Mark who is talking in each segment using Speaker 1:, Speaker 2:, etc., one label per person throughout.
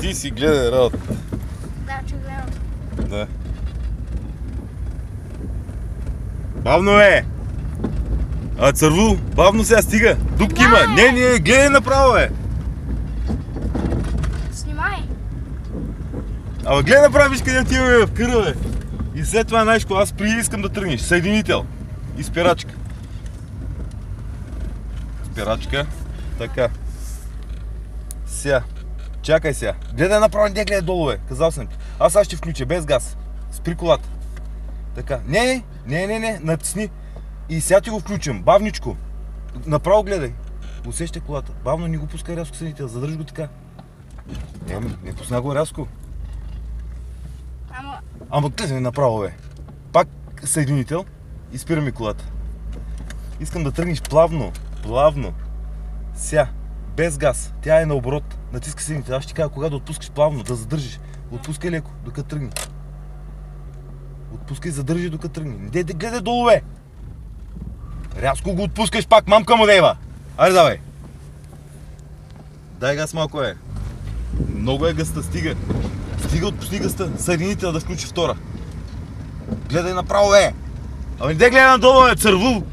Speaker 1: Ти си гледай работата.
Speaker 2: Да, че гледам.
Speaker 1: Да. Бавно е! Църву, бавно сега стига. Дупки има. Не, гледай направо е.
Speaker 2: Снимай.
Speaker 1: Ама гледай направо, виж къде отиваме в къра, бе. И след това, знаеш, аз искам да тръгнеш. Съединител. И спирачка. Спирачка. Така. Сега. Чакай сега. Гледай направо, не гледай долу, бе. Казал съм ти. Аз ще включа, без газ. Спри колата. Така. Не, натисни. И сега ти го включвам. Бавничко. Направо гледай. Усещай колата. Бавно не го пускай рязко съединител. Задържи го така. Не пусна го рязко. Ама гледай направо, бе. Пак съединител и спираме колата. Искам да тръгнеш плавно. Плавно. Сега. Без газ. Тя е на оборот. Натискай съединител. Аз ще ти кажа кога да отпускаш плавно, да задържиш. Отпускай леко, докато тръгне. Отпускай, задържи докато тръгне. Гледай долу, бе. Рязко го отпускаш пак, мамка му дева. Айде давай. Дай газ малко, бе. Много е гъста, стига. Стига, отпусни гъста. Съединител да включи втора. Гледай направо, бе. Ами не гледай надолу, бе, цървул.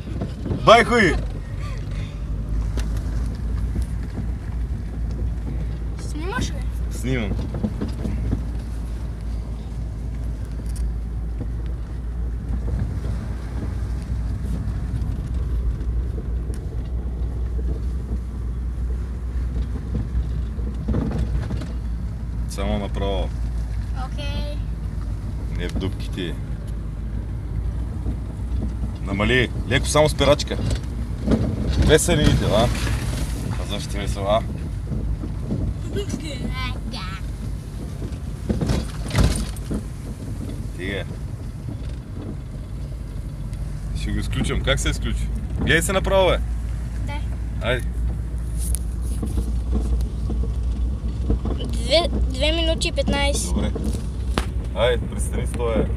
Speaker 1: Бай хуй.
Speaker 2: Снимаш ли?
Speaker 1: Снимам. Само направо.
Speaker 2: Окей.
Speaker 1: Не в дупките. Намали. Леко само спирачка. Без съединител, а? Казвам, ще ти весела. Тига. Ще го изключвам. Как се изключи? Гледай се направо, бе.
Speaker 2: Да.
Speaker 1: Айде.
Speaker 2: 2 минути и 15.
Speaker 1: Добре. Айде, пристани стоя.